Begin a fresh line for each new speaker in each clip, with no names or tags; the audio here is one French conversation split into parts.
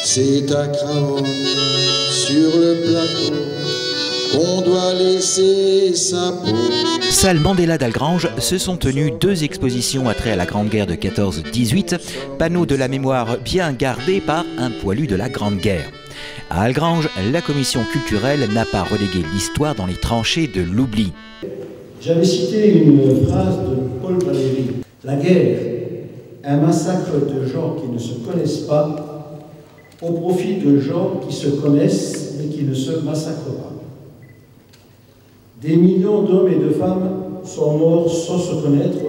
C'est à Craonne, sur le plateau, qu'on doit laisser sa peau.
Salle Mandela d'Algrange se sont tenues 2 expositions attrait à la Grande Guerre de 14-18, panneaux de la mémoire bien gardés par un poilu de la Grande Guerre. À Algrange, la commission culturelle n'a pas relégué l'histoire dans les tranchées de l'oubli.
J'avais cité une phrase de Paul Valéry. La guerre, un massacre de gens qui ne se connaissent pas au profit de gens qui se connaissent mais qui ne se massacrent pas. Des millions d'hommes et de femmes sont morts sans se connaître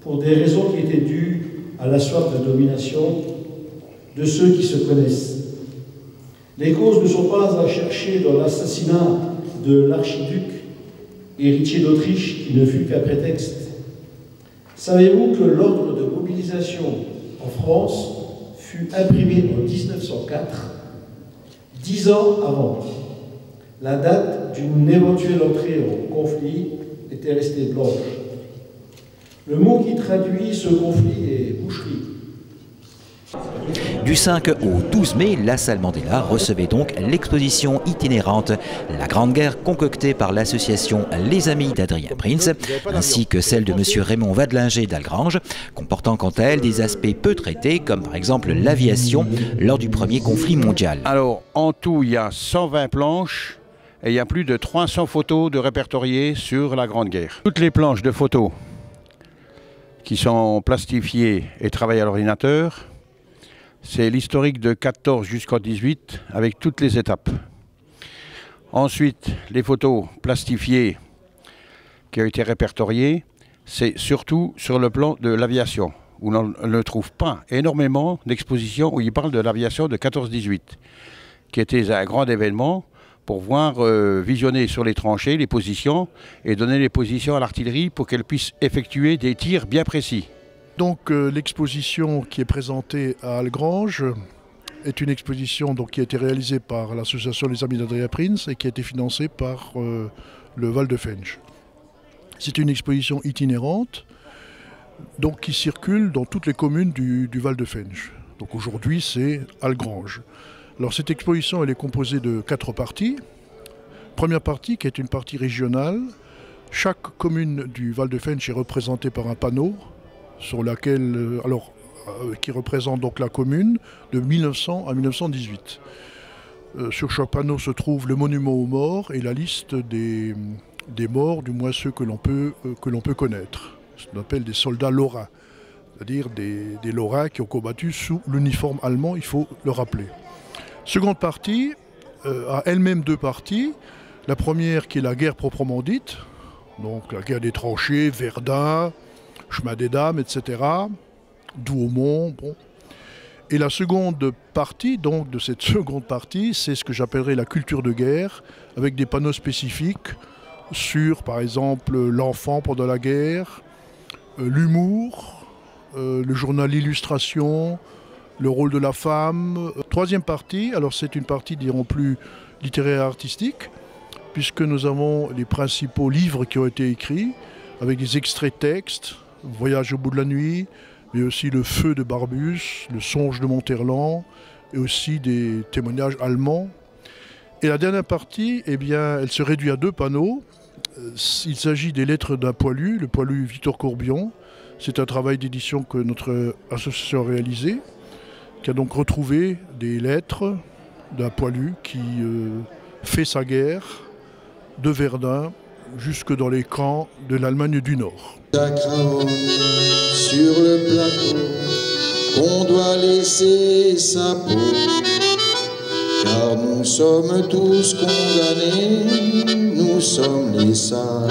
pour des raisons qui étaient dues à la soif de domination de ceux qui se connaissent. Les causes ne sont pas à chercher dans l'assassinat de l'archiduc héritier d'Autriche qui ne fut qu'un prétexte. Savez-vous que l'ordre de mobilisation en France fut imprimé en 1904, 10 ans avant. La date d'une éventuelle entrée en conflit était restée blanche. Le mot qui traduit ce conflit est boucherie.
Du 5 au 12 mai, la salle Mandela recevait donc l'exposition itinérante La Grande Guerre concoctée par l'association Les Amis d'Adrien Prince, ainsi que celle de M. Raymond Wadlinger d'Algrange, comportant quant à elle des aspects peu traités, comme par exemple l'aviation lors du premier conflit mondial.
Alors, en tout, il y a 120 planches et il y a plus de 300 photos de répertoriées sur la Grande Guerre. Toutes les planches de photos qui sont plastifiées et travaillées à l'ordinateur, c'est l'historique de 14 jusqu'en 18 avec toutes les étapes. Ensuite, les photos plastifiées qui ont été répertoriées, c'est surtout sur le plan de l'aviation, où on ne trouve pas énormément d'expositions où il parle de l'aviation de 14-18, qui était un grand événement pour voir visionner sur les tranchées les positions et donner les positions à l'artillerie pour qu'elle puisse effectuer des tirs bien précis.
Donc l'exposition qui est présentée à Algrange est une exposition donc, qui a été réalisée par l'association Les Amis d'Adrien Prince et qui a été financée par le Val de Fensch. C'est une exposition itinérante donc, qui circule dans toutes les communes du Val de Fensch. Donc aujourd'hui c'est Algrange. Alors cette exposition elle est composée de 4 parties. Première partie qui est une partie régionale. Chaque commune du Val de Fensch est représentée par un panneau sur laquelle, qui représente donc la commune de 1900 à 1918. Sur chaque panneau se trouve le monument aux morts et la liste des morts, du moins ceux que l'on peut connaître. Ce qu'on appelle des soldats lorrains, c'est-à-dire des Lorrains qui ont combattu sous l'uniforme allemand, il faut le rappeler. Seconde partie a elle-même 2 parties. La première qui est la guerre proprement dite, donc la guerre des tranchées, Verdun, Chemin des Dames, etc., Douaumont. Bon. Et la seconde partie, donc de cette seconde partie, c'est ce que j'appellerais la culture de guerre, avec des panneaux spécifiques sur, par exemple, l'enfant pendant la guerre, l'humour, le journal L'Illustration, le rôle de la femme. Troisième partie, alors c'est une partie, dirons plus littéraire et artistique, puisque nous avons les principaux livres qui ont été écrits, avec des extraits de textes, Voyage au bout de la nuit, mais aussi Le feu de Barbus, Le songe de Monterland, et aussi des témoignages allemands. Et la dernière partie, eh bien, elle se réduit à 2 panneaux. Il s'agit des lettres d'un poilu, le poilu Victor Courbion. C'est un travail d'édition que notre association a réalisé, qui a donc retrouvé des lettres d'un poilu qui fait sa guerre de Verdun jusque dans les camps de l'Allemagne du Nord.
À Craonne, sur le plateau, qu'on doit laisser sa peau, car nous sommes tous condamnés, nous sommes les sales